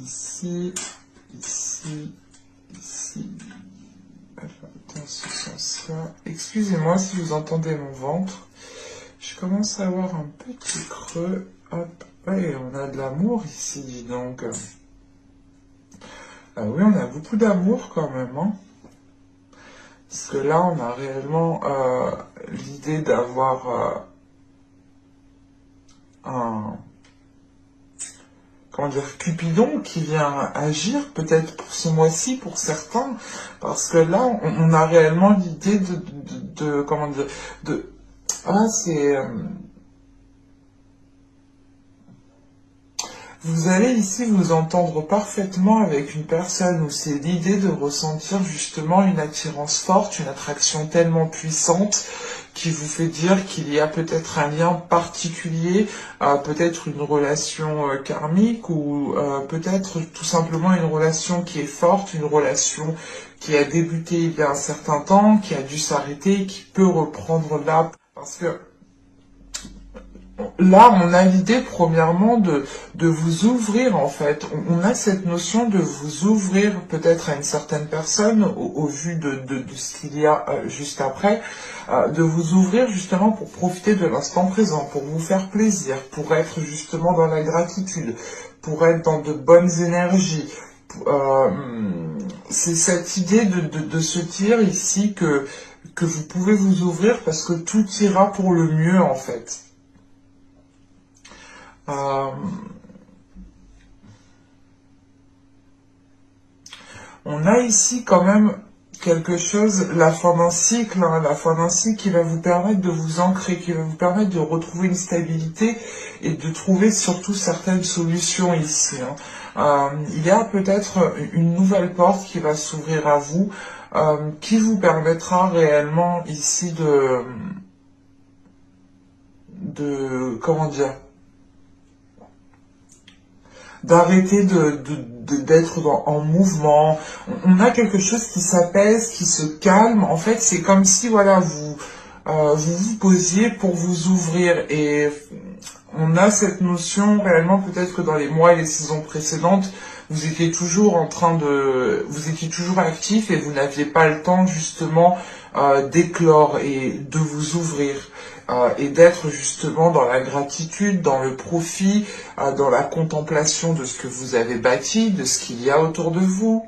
ici, ici, ici. Dans ce sens-là. Excusez-moi si vous entendez mon ventre. Je commence à avoir un petit creux. Hop. Ouais, on a de l'amour ici, dis donc. Ah oui, on a beaucoup d'amour quand même, hein. Parce que là, on a réellement l'idée d'avoir un... Comment dire, Cupidon qui vient agir peut-être pour ce mois-ci, pour certains, parce que là, on a réellement l'idée de comment dire, ah, c'est... Vous allez ici vous entendre parfaitement avec une personne où c'est l'idée de ressentir justement une attirance forte, une attraction tellement puissante qui vous fait dire qu'il y a peut-être un lien particulier, peut-être une relation karmique ou peut-être tout simplement une relation qui est forte, une relation qui a débuté il y a un certain temps, qui a dû s'arrêter, qui peut reprendre là. Parce que là, on a l'idée, premièrement, de vous ouvrir, en fait. On a cette notion de vous ouvrir peut-être à une certaine personne, au vu de ce qu'il y a juste après, de vous ouvrir justement pour profiter de l'instant présent, pour vous faire plaisir, pour être justement dans la gratitude, pour être dans de bonnes énergies. C'est cette idée de se dire ici que vous pouvez vous ouvrir parce que tout ira pour le mieux, en fait. On a ici quand même quelque chose, la fin d'un cycle, hein, la fin d'un cycle qui va vous permettre de vous ancrer, qui va vous permettre de retrouver une stabilité et de trouver surtout certaines solutions ici, hein. Il y a peut-être une nouvelle porte qui va s'ouvrir à vous, qui vous permettra réellement ici comment dire, d'arrêter d'être en mouvement. On a quelque chose qui s'apaise, qui se calme. En fait, c'est comme si, voilà, vous posiez pour vous ouvrir. Et on a cette notion, réellement, peut-être que dans les mois et les saisons précédentes, vous étiez toujours vous étiez toujours actif et vous n'aviez pas le temps, justement, d'éclore et de vous ouvrir. Et d'être justement dans la gratitude, dans le profit, dans la contemplation de ce que vous avez bâti, de ce qu'il y a autour de vous.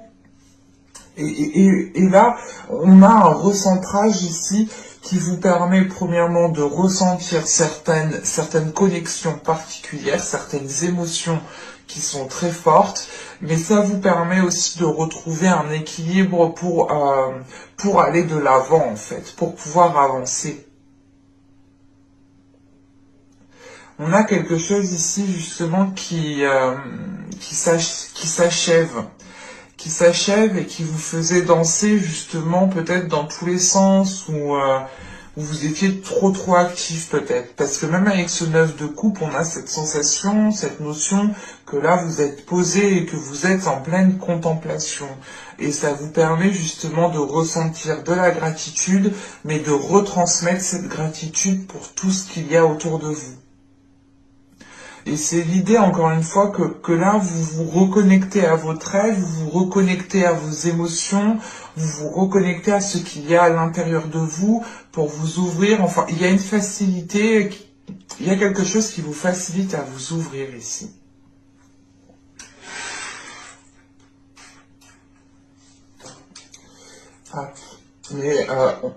Et là, on a un recentrage ici qui vous permet premièrement de ressentir certaines connexions particulières, certaines émotions qui sont très fortes, mais ça vous permet aussi de retrouver un équilibre pour aller de l'avant en fait, pour pouvoir avancer. On a quelque chose ici justement qui s'achève et qui vous faisait danser justement peut-être dans tous les sens où vous étiez trop actif peut-être. Parce que même avec ce 9 de coupe, on a cette sensation, cette notion que là vous êtes posé et que vous êtes en pleine contemplation. Et ça vous permet justement de ressentir de la gratitude, mais de retransmettre cette gratitude pour tout ce qu'il y a autour de vous. Et c'est l'idée, encore une fois, que là, vous vous reconnectez à votre rêve, vous vous reconnectez à vos émotions, vous vous reconnectez à ce qu'il y a à l'intérieur de vous pour vous ouvrir. Enfin, il y a une facilité, il y a quelque chose qui vous facilite à vous ouvrir ici. Ah. Mais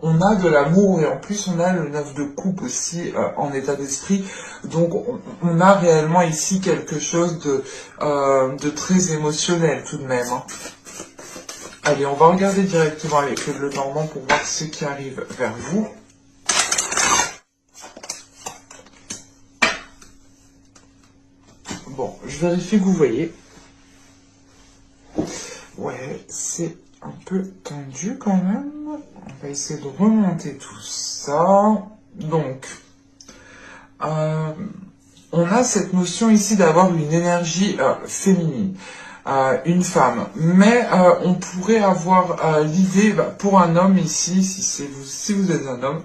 on a de l'amour et en plus on a le 9 de coupe aussi en état d'esprit. Donc on a réellement ici quelque chose de très émotionnel tout de même, hein. Allez, on va regarder directement avec le bleu normand pour voir ce qui arrive vers vous. Bon, je vérifie que vous voyez. Ouais, c'est un peu tendu quand même. On va essayer de remonter tout ça. Donc, on a cette notion ici d'avoir une énergie féminine, une femme. Mais on pourrait avoir l'idée, pour un homme ici, si vous êtes un homme,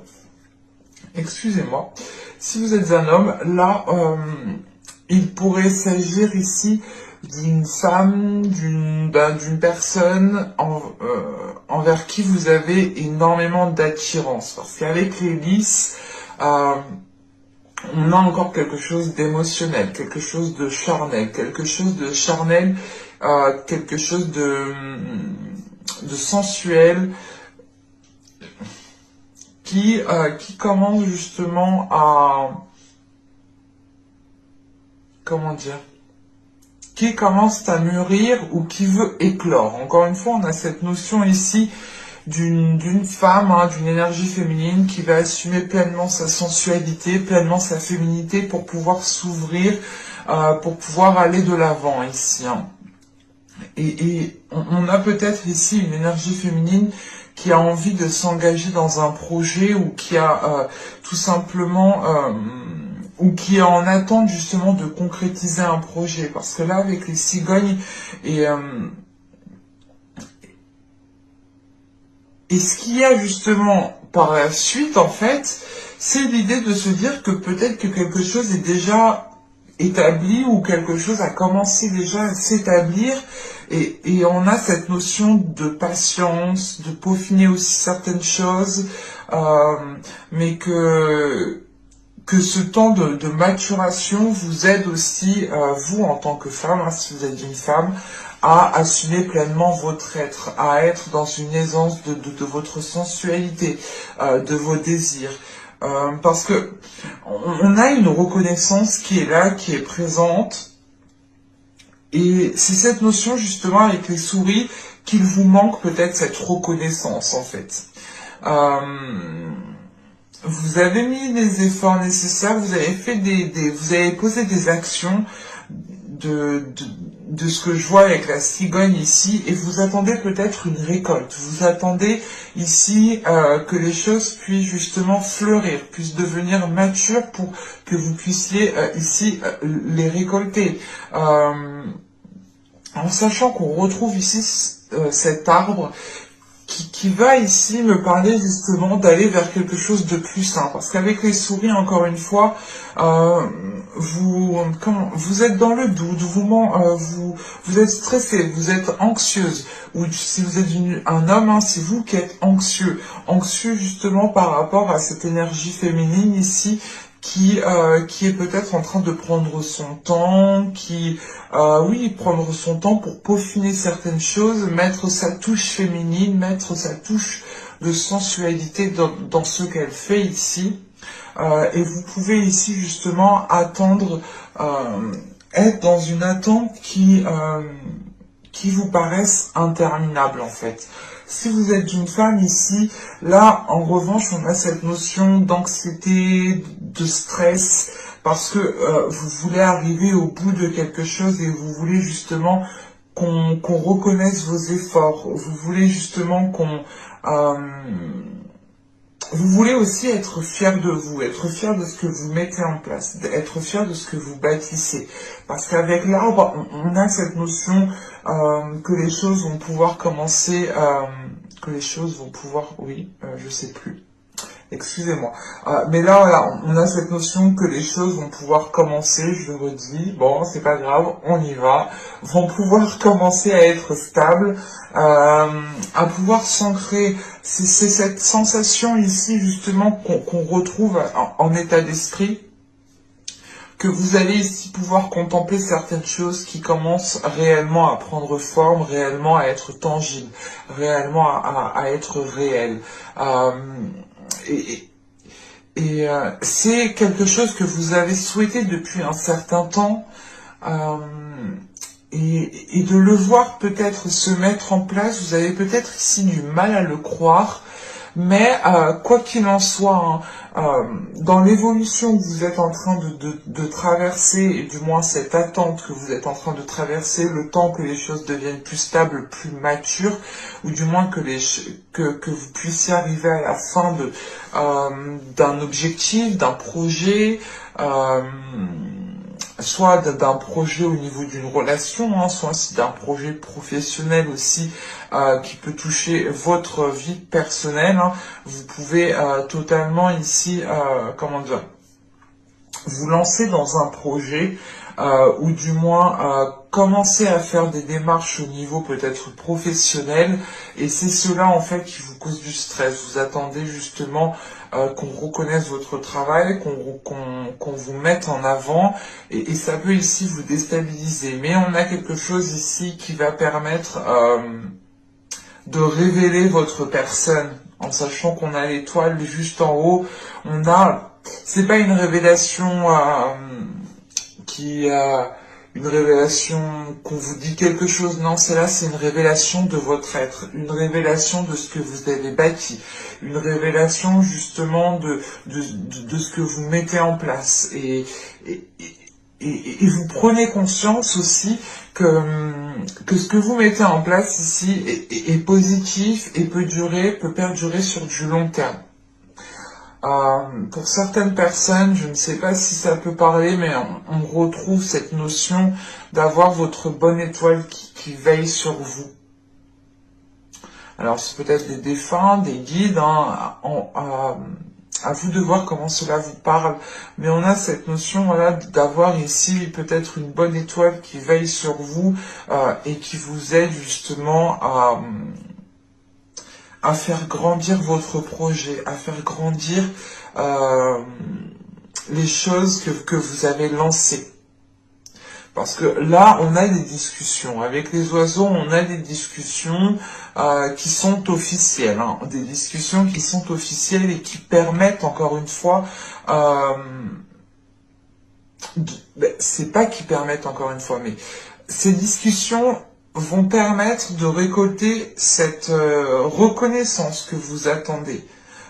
excusez-moi, si vous êtes un homme, là, il pourrait s'agir ici d'une femme, d'une personne envers qui vous avez énormément d'attirance. Parce qu'avec les lys, on a encore quelque chose d'émotionnel, quelque chose de charnel, quelque chose de sensuel, qui commence justement à, comment dire, qui commence à mûrir ou qui veut éclore. Encore une fois, on a cette notion ici d'une femme, hein, d'une énergie féminine qui va assumer pleinement sa sensualité, pleinement sa féminité pour pouvoir s'ouvrir, pour pouvoir aller de l'avant ici. Hein. Et on a peut-être ici une énergie féminine qui a envie de s'engager dans un projet ou qui a tout simplement ou qui est en attente justement de concrétiser un projet. Parce que là, avec les cigognes et ce qu'il y a justement par la suite, en fait, c'est l'idée de se dire que peut-être que quelque chose est déjà établi ou quelque chose a commencé déjà à s'établir et on a cette notion de patience, de peaufiner aussi certaines choses, mais que ce temps de maturation vous aide aussi, vous en tant que femme, hein, si vous êtes une femme, à assumer pleinement votre être, à être dans une aisance de votre sensualité, de vos désirs. Parce que on a une reconnaissance qui est là, qui est présente, et c'est cette notion justement avec les souris qu'il vous manque peut-être cette reconnaissance en fait. Vous avez mis les efforts nécessaires, vous avez fait vous avez posé des actions de ce que je vois avec la cigogne ici, et vous attendez peut-être une récolte. Vous attendez ici que les choses puissent justement fleurir, puissent devenir matures pour que vous puissiez ici les récolter. En sachant qu'on retrouve ici cet arbre qui va ici me parler justement d'aller vers quelque chose de plus sain. Parce qu'avec les souris, encore une fois, vous êtes dans le doute, vous êtes stressé, vous êtes anxieuse. Ou si vous êtes un homme, hein, c'est vous qui êtes anxieux. Anxieux justement par rapport à cette énergie féminine ici, qui est peut-être en train de prendre son temps, prendre son temps pour peaufiner certaines choses, mettre sa touche féminine, mettre sa touche de sensualité dans ce qu'elle fait ici. Et vous pouvez ici justement attendre, être dans une attente qui vous paraissent interminables en fait. Si vous êtes une femme ici, là en revanche on a cette notion d'anxiété, de stress, parce que vous voulez arriver au bout de quelque chose et vous voulez justement qu'on reconnaisse vos efforts, vous voulez justement vous voulez aussi être fier de vous, être fier de ce que vous mettez en place, être fier de ce que vous bâtissez. Parce qu'avec l'arbre, on a cette notion que les choses vont pouvoir commencer, je sais plus. Excusez-moi. Mais là, voilà, on a cette notion que les choses vont pouvoir commencer, je le redis, bon, c'est pas grave, on y va, vont pouvoir commencer à être stables, à pouvoir s'ancrer. C'est cette sensation ici, justement, qu'on retrouve en état d'esprit, que vous allez ici pouvoir contempler certaines choses qui commencent réellement à prendre forme, réellement à être tangibles, réellement à être réelles. C'est quelque chose que vous avez souhaité depuis un certain temps, et de le voir peut-être se mettre en place, vous avez peut-être ici du mal à le croire, mais quoi qu'il en soit, hein, dans l'évolution que vous êtes en train de traverser, et du moins cette attente que vous êtes en train de traverser, le temps que les choses deviennent plus stables, plus matures, ou du moins que vous puissiez arriver à la fin d'un objectif, d'un projet, soit d'un projet au niveau d'une relation, hein, soit d'un projet professionnel aussi qui peut toucher votre vie personnelle. Hein. Vous pouvez totalement ici, vous lancer dans un projet ou du moins commencez à faire des démarches au niveau peut-être professionnel, et c'est cela en fait qui vous cause du stress. Vous attendez justement qu'on reconnaisse votre travail, qu'on vous mette en avant, et ça peut ici vous déstabiliser. Mais on a quelque chose ici qui va permettre de révéler votre personne, en sachant qu'on a l'étoile juste en haut. On a, c'est pas une révélation une révélation qu'on vous dit quelque chose, non, c'est une révélation de votre être, une révélation de ce que vous avez bâti, une révélation justement de ce que vous mettez en place. Et vous prenez conscience aussi que ce que vous mettez en place ici est positif et peut perdurer sur du long terme. Pour certaines personnes, je ne sais pas si ça peut parler, mais on retrouve cette notion d'avoir votre bonne étoile qui veille sur vous. Alors, c'est peut-être des défunts, des guides, hein, à vous de voir comment cela vous parle. Mais on a cette notion, voilà, d'avoir ici peut-être une bonne étoile qui veille sur vous et qui vous aide justement à faire grandir votre projet, à faire grandir les choses que vous avez lancées. Parce que là, on a des discussions. Avec les oiseaux, on a des discussions qui sont officielles. Hein, des discussions qui sont officielles et qui permettent, encore une fois, c'est pas qui permettent, encore une fois, mais ces discussions vont permettre de récolter cette reconnaissance que vous attendez.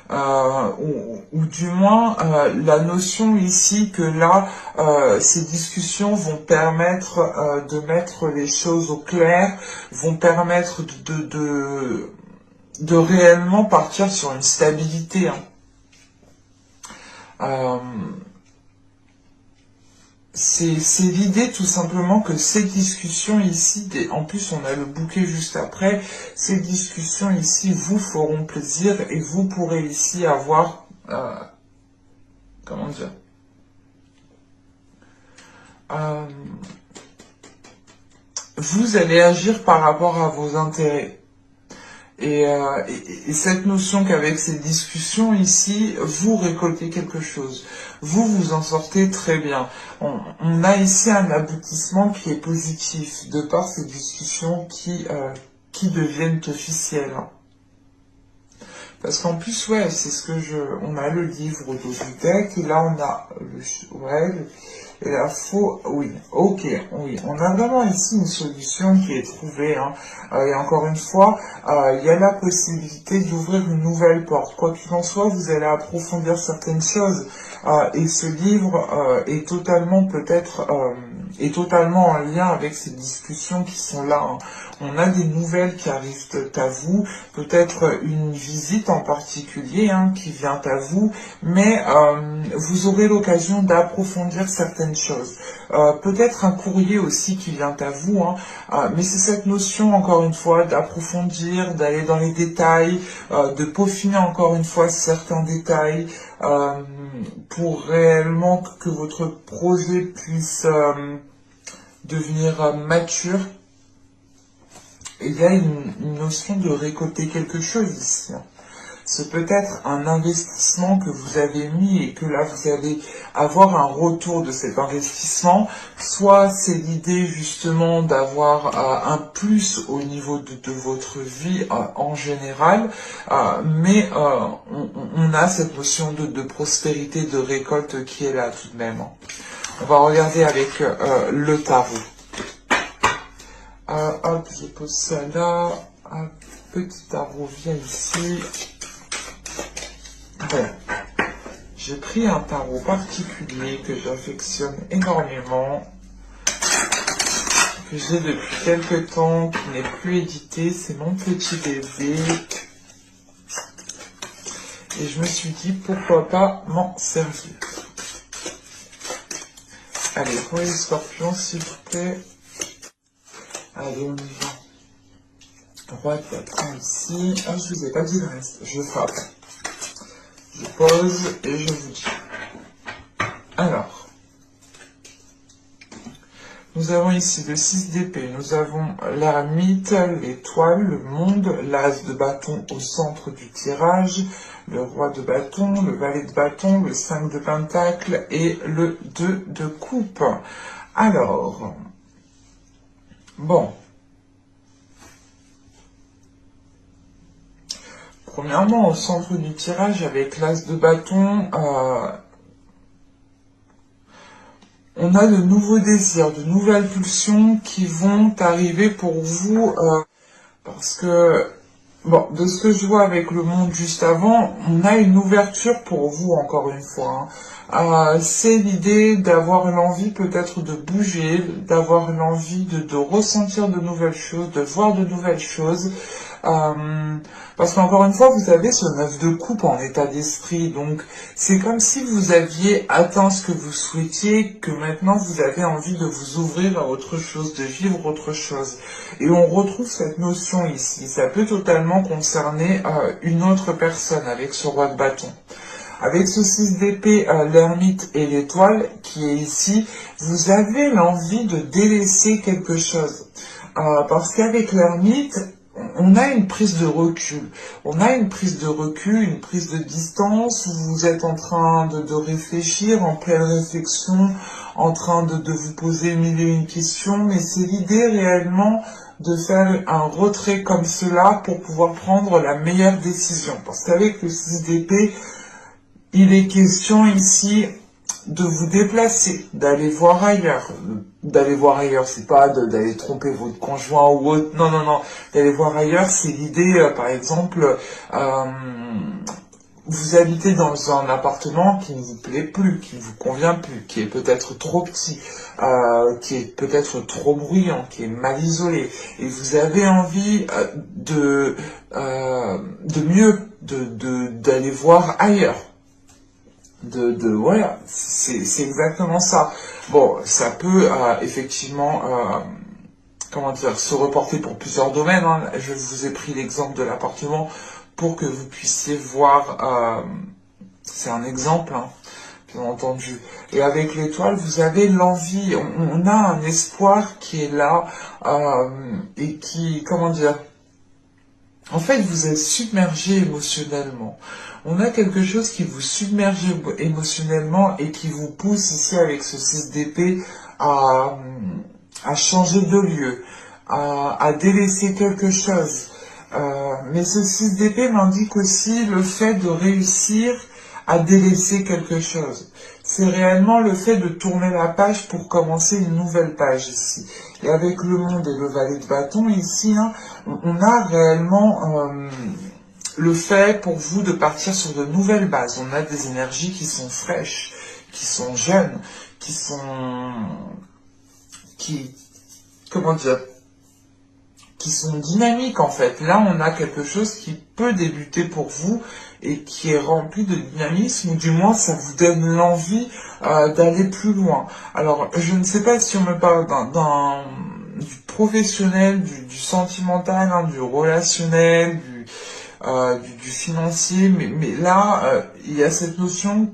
Ou du moins la notion ici que là, ces discussions vont permettre de mettre les choses au clair, vont permettre de réellement partir sur une stabilité. Hein. C'est l'idée tout simplement que ces discussions ici, en plus on a le bouquet juste après, ces discussions ici vous feront plaisir et vous pourrez ici avoir, comment dire, vous allez agir par rapport à vos intérêts. Et cette notion qu'avec ces discussions ici, vous récoltez quelque chose. Vous en sortez très bien. On a ici un aboutissement qui est positif, de par ces discussions qui deviennent officielles. Parce qu'en plus, ouais, c'est ce que on a le livre du deck, et là on a et la faux, oui, ok, oui, on a vraiment ici une solution qui est trouvée, hein. Et encore une fois, il y a la possibilité d'ouvrir une nouvelle porte. Quoi qu'il en soit, vous allez approfondir certaines choses, et ce livre est totalement est totalement en lien avec ces discussions qui sont là. Hein. On a des nouvelles qui arrivent à vous, peut-être une visite en particulier qui vient à vous, mais vous aurez l'occasion d'approfondir certaines choses. Peut-être un courrier aussi qui vient à vous, mais c'est cette notion, encore une fois, d'approfondir, d'aller dans les détails, de peaufiner encore une fois certains détails, pour réellement que votre projet puisse devenir mature. Et il y a une notion de récolter quelque chose ici. C'est peut-être un investissement que vous avez mis et que là vous allez avoir un retour de cet investissement. Soit c'est l'idée justement d'avoir un plus au niveau de votre vie en général, mais on a cette notion de prospérité, de récolte qui est là tout de même. On va regarder avec le tarot. Hop, je pose ça là. Un petit tarot vient ici. Voilà. J'ai pris un tarot particulier que j'affectionne énormément, que j'ai depuis quelques temps, qui n'est plus édité. C'est mon petit bébé. Et je me suis dit, pourquoi pas m'en servir. Allez, pour les scorpions, s'il vous plaît. Allez, on y va. Roi de bâton ici. Ah, je vous ai pas dit le reste. Je frappe. Je pose et je vous dis. Alors. Nous nous avons ici le 6 d'épée, nous avons l'ermite, l'étoile, le monde, l'as de bâton au centre du tirage, le roi de bâton, le valet de bâton, le 5 de pentacle et le 2 de coupe. Alors, bon. Premièrement, au centre du tirage, avec l'as de bâton, on a de nouveaux désirs, de nouvelles pulsions qui vont arriver pour vous, parce que, bon, de ce que je vois avec le monde juste avant, on a une ouverture pour vous, encore une fois, hein. C'est l'idée d'avoir l'envie peut-être de bouger, d'avoir l'envie de ressentir de nouvelles choses, de voir de nouvelles choses. Parce qu'encore une fois, vous avez ce 9 de coupe en état d'esprit, donc c'est comme si vous aviez atteint ce que vous souhaitiez, que maintenant vous avez envie de vous ouvrir à autre chose, de vivre autre chose. Et on retrouve cette notion ici. Ça peut totalement concerner une autre personne avec ce roi de bâton. Avec ce 6 d'épée, l'ermite et l'étoile qui est ici, vous avez l'envie de délaisser quelque chose. Parce qu'avec l'ermite, on a une prise de recul. On a une prise de recul, une prise de distance, où vous êtes en train de réfléchir, en pleine réflexion, en train de vous poser mille et une questions, mais c'est l'idée réellement de faire un retrait comme cela pour pouvoir prendre la meilleure décision. Parce qu'avec le 6 d'épée, il est question ici de vous déplacer, d'aller voir ailleurs. D'aller voir ailleurs, c'est pas d'aller tromper votre conjoint ou autre. Non, non, non. D'aller voir ailleurs, c'est l'idée, par exemple, vous habitez dans un appartement qui ne vous plaît plus, qui ne vous convient plus, qui est peut-être trop petit, qui est peut-être trop bruyant, qui est mal isolé, et vous avez envie de mieux, d'aller voir ailleurs. Voilà, c'est exactement ça. Bon, ça peut effectivement, comment dire, se reporter pour plusieurs domaines, hein. Je vous ai pris l'exemple de l'appartement pour que vous puissiez voir, c'est un exemple, hein, bien entendu. Et avec l'étoile, vous avez l'envie, on a un espoir qui est là, et qui, comment dire, en fait, vous êtes submergé émotionnellement. On a quelque chose qui vous submerge émotionnellement et qui vous pousse ici avec ce 6 d'épée à changer de lieu, à délaisser quelque chose. Mais ce 6 d'épée m'indique aussi le fait de réussir à délaisser quelque chose. C'est réellement le fait de tourner la page pour commencer une nouvelle page ici. Et avec le monde et le valet de bâton ici, hein, on a réellement le fait pour vous de partir sur de nouvelles bases. On a des énergies qui sont fraîches, qui sont jeunes, comment dire, qui sont dynamiques en fait. Là, on a quelque chose qui peut débuter pour vous et qui est rempli de dynamisme, ou du moins ça vous donne l'envie d'aller plus loin. Alors, je ne sais pas si on me parle du professionnel, du sentimental, hein, du relationnel, du financier, mais là, il y a cette notion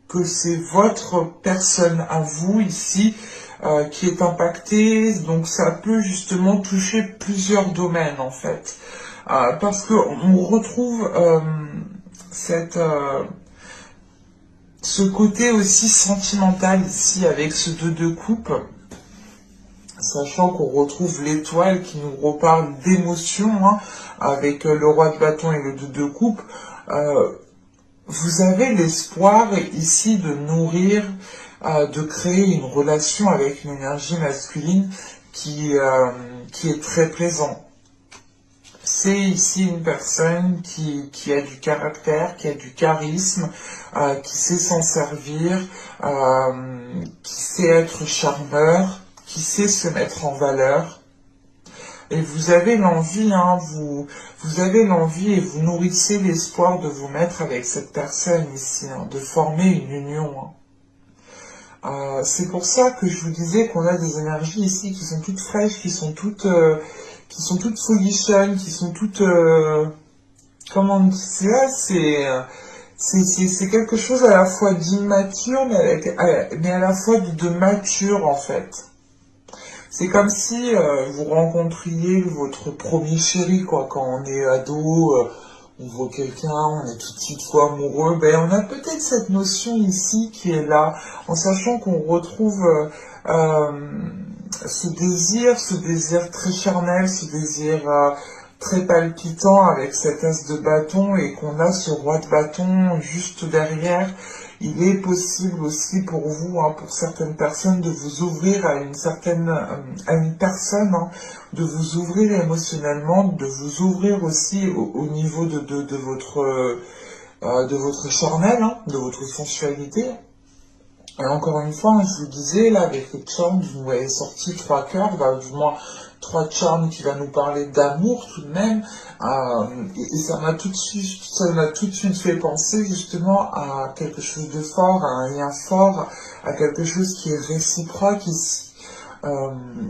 que c'est votre personne à vous ici qui est impactée, donc ça peut justement toucher plusieurs domaines en fait. Parce qu'on retrouve ce côté aussi sentimental ici avec ce 2 de coupe, sachant qu'on retrouve l'étoile qui nous reparle d'émotions, hein, avec le roi de bâton et le 2 de coupe. Vous avez l'espoir ici de nourrir, de créer une relation avec une énergie masculine qui est très présente. C'est ici une personne qui a du caractère, qui a du charisme, qui sait s'en servir, qui sait être charmeur, qui sait se mettre en valeur. Et vous avez l'envie, hein, vous avez l'envie et vous nourrissez l'espoir de vous mettre avec cette personne ici, hein, de former une union, hein. C'est pour ça que je vous disais qu'on a des énergies ici qui sont toutes fraîches, qui sont toutes folichonnes, qui sont toutes, comment dire, c'est quelque chose à la fois d'immature, mais à la fois de mature en fait. C'est comme si vous rencontriez votre premier chéri, quoi. Quand on est ado, on voit quelqu'un, on est tout de suite fou amoureux. Ben, on a peut-être cette notion ici qui est là, en sachant qu'on retrouve ce désir très charnel, ce désir très palpitant avec cet as de bâton et qu'on a ce roi de bâton juste derrière. Il est possible aussi pour vous, hein, pour certaines personnes, de vous ouvrir à à une personne, hein, de vous ouvrir émotionnellement, de vous ouvrir aussi au niveau de votre charnel, hein, de votre sensualité. Et encore une fois, hein, je vous disais, là, avec les charmes, vous m'avez sorti trois cœurs, bah, du moins trois charmes qui va nous parler d'amour tout de même. Et ça m'a tout de suite fait penser justement à quelque chose de fort, à un lien fort, à quelque chose qui est réciproque ici.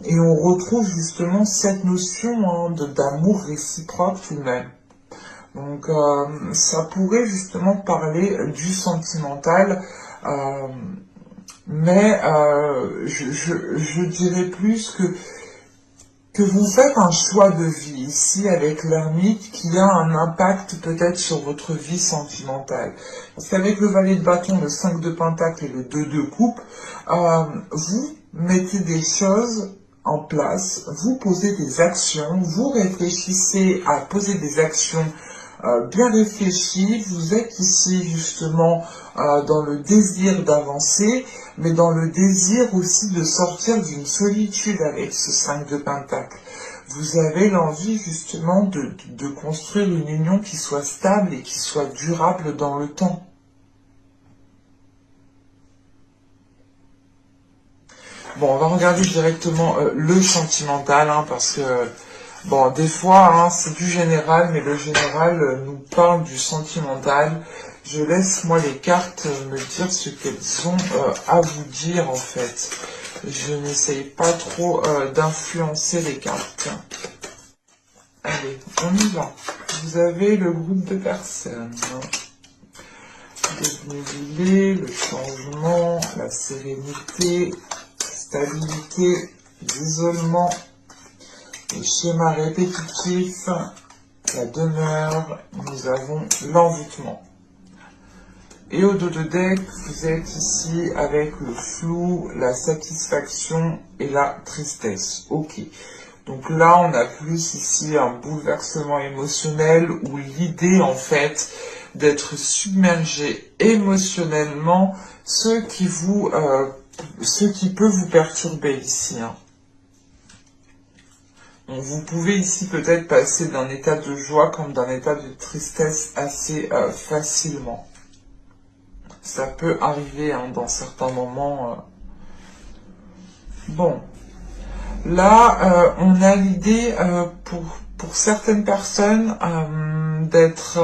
Et on retrouve justement cette notion, hein, d'amour réciproque tout de même. Donc ça pourrait justement parler du sentimental. Mais je dirais plus que vous faites un choix de vie ici avec l'ermite qui a un impact peut-être sur votre vie sentimentale. Parce qu'avec le valet de bâton, le 5 de pentacle et le 2 de coupe, vous mettez des choses en place, vous posez des actions, vous réfléchissez à poser des actions bien réfléchies, vous êtes ici justement dans le désir d'avancer, mais dans le désir aussi de sortir d'une solitude avec ce 5 de pentacle. Vous avez l'envie justement de construire une union qui soit stable et qui soit durable dans le temps. Bon, on va regarder directement le sentimental, hein, parce que, bon, des fois, hein, c'est du général, mais le général nous parle du sentimental. Je laisse, moi, les cartes me dire ce qu'elles ont à vous dire, en fait. Je n'essaye pas trop d'influencer les cartes. Allez, on y va. Vous avez le groupe de personnes. Le le changement, la sérénité, stabilité, l'isolement, les schémas répétitifs, la demeure, nous avons l'envoûtement. Et au dos de deck, vous êtes ici avec le flou, la satisfaction et la tristesse. Ok. Donc là, on a plus ici un bouleversement émotionnel ou l'idée en fait d'être submergé émotionnellement, ce qui peut vous perturber ici. Hein. Donc vous pouvez ici peut-être passer d'un état de joie comme d'un état de tristesse assez facilement. Ça peut arriver hein, dans certains moments. Bon, là on a l'idée pour certaines personnes d'être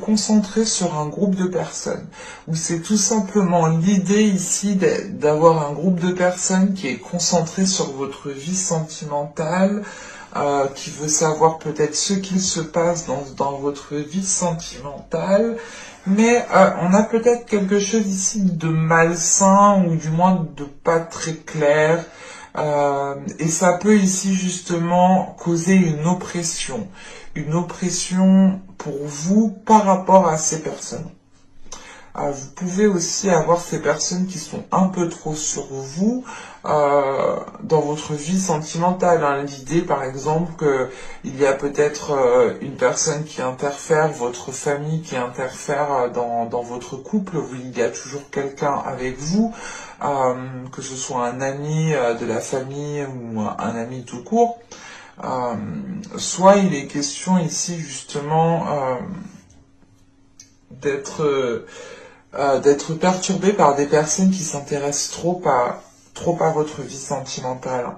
concentré sur un groupe de personnes. Ou c'est tout simplement l'idée ici d'avoir un groupe de personnes qui est concentré sur votre vie sentimentale, qui veut savoir peut-être ce qu'il se passe dans votre vie sentimentale, mais on a peut-être quelque chose ici de malsain ou du moins de pas très clair. Et ça peut ici justement causer une oppression pour vous par rapport à ces personnes. Vous pouvez aussi avoir ces personnes qui sont un peu trop sur vous dans votre vie sentimentale. Hein. L'idée, par exemple, qu'il y a peut-être une personne qui interfère, votre famille qui interfère dans votre couple, où il y a toujours quelqu'un avec vous, que ce soit un ami de la famille ou un ami tout court. Soit il est question ici justement d'être perturbé par des personnes qui s'intéressent trop à votre vie sentimentale.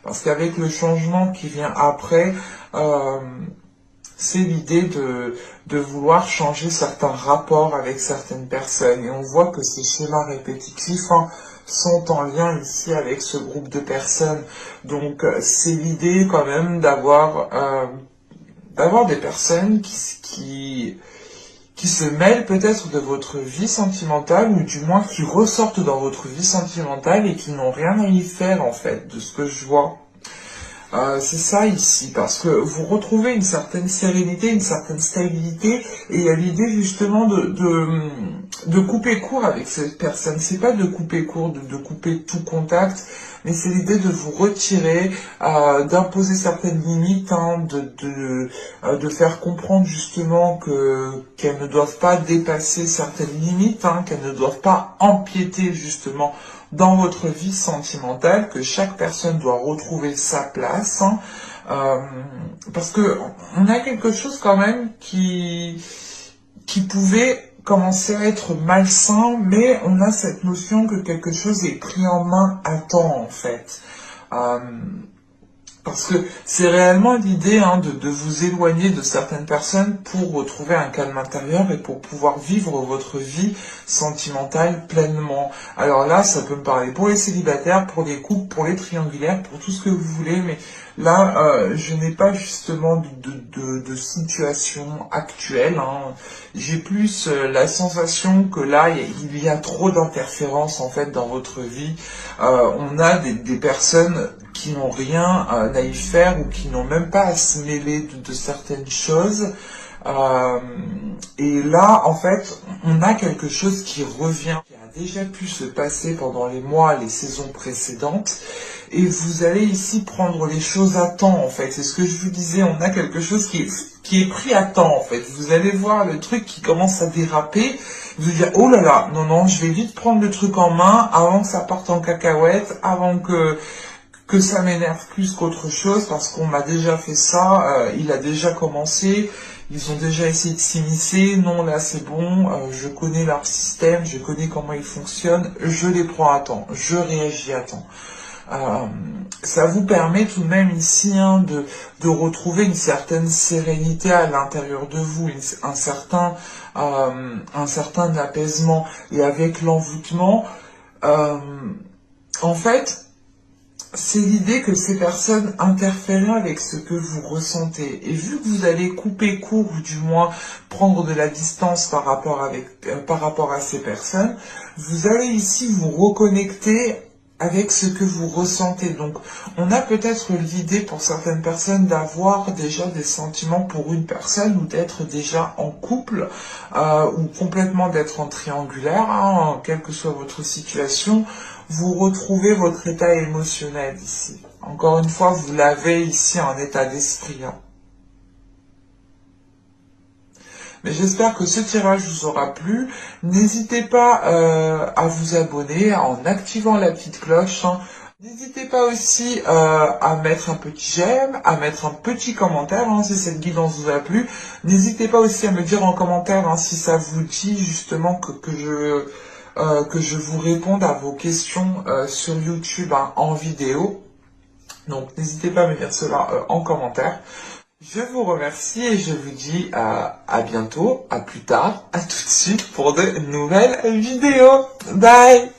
Parce qu'avec le changement qui vient après, c'est l'idée de vouloir changer certains rapports avec certaines personnes. Et on voit que ces schémas répétitifs sont en lien ici avec ce groupe de personnes. Donc c'est l'idée quand même d'avoir des personnes qui qui se mêlent peut-être de votre vie sentimentale, ou du moins qui ressortent dans votre vie sentimentale et qui n'ont rien à y faire en fait, de ce que je vois. C'est ça ici, parce que vous retrouvez une certaine sérénité, une certaine stabilité, et il y a l'idée justement de couper court avec cette personne. C'est pas de couper court, de couper tout contact, mais c'est l'idée de vous retirer, d'imposer certaines limites, hein, de faire comprendre justement qu'elles ne doivent pas dépasser certaines limites, hein, qu'elles ne doivent pas empiéter justement dans votre vie sentimentale, que chaque personne doit retrouver sa place, hein, parce que on a quelque chose quand même qui pouvait commencer à être malsain, mais on a cette notion que quelque chose est pris en main à temps en fait. Euh, Parce que c'est réellement l'idée, hein, de vous éloigner de certaines personnes pour retrouver un calme intérieur et pour pouvoir vivre votre vie sentimentale pleinement. Alors là, ça peut me parler pour les célibataires, pour les couples, pour les triangulaires, pour tout ce que vous voulez, mais là, je n'ai pas justement de situation actuelle, hein. J'ai plus la sensation que là, il y a trop d'interférences en fait dans votre vie. On a des personnes qui n'ont rien à y faire ou qui n'ont même pas à se mêler de certaines choses. Et là, en fait, on a quelque chose qui revient, qui a déjà pu se passer pendant les mois, les saisons précédentes. Et vous allez ici prendre les choses à temps, en fait. C'est ce que je vous disais, on a quelque chose qui est pris à temps, en fait. Vous allez voir le truc qui commence à déraper. Vous dire, oh là là, non, non, je vais vite prendre le truc en main avant que ça parte en cacahuète, avant que ça m'énerve plus qu'autre chose, parce qu'on m'a déjà fait ça, il a déjà commencé, ils ont déjà essayé de s'immiscer, non là c'est bon, je connais leur système, je connais comment ils fonctionnent, je les prends à temps, je réagis à temps. Ça vous permet tout de même ici, hein, de retrouver une certaine sérénité à l'intérieur de vous, un certain apaisement, et avec l'envoûtement, en fait, c'est l'idée que ces personnes interfèrent avec ce que vous ressentez. Et vu que vous allez couper court, ou du moins prendre de la distance par rapport à ces personnes, vous allez ici vous reconnecter avec ce que vous ressentez. Donc, on a peut-être l'idée pour certaines personnes d'avoir déjà des sentiments pour une personne, ou d'être déjà en couple, ou complètement d'être en triangulaire, hein, quelle que soit votre situation. Vous retrouvez votre état émotionnel ici. Encore une fois, vous l'avez ici en état d'esprit, hein. Mais j'espère que ce tirage vous aura plu. N'hésitez pas à vous abonner en activant la petite cloche, hein. N'hésitez pas aussi à mettre un petit j'aime, à mettre un petit commentaire, hein, si cette guidance vous a plu. N'hésitez pas aussi à me dire en commentaire, hein, si ça vous dit justement que je vous réponde à vos questions sur YouTube, hein, en vidéo. Donc n'hésitez pas à me dire cela en commentaire. Je vous remercie et je vous dis à bientôt, à plus tard, à tout de suite pour de nouvelles vidéos. Bye!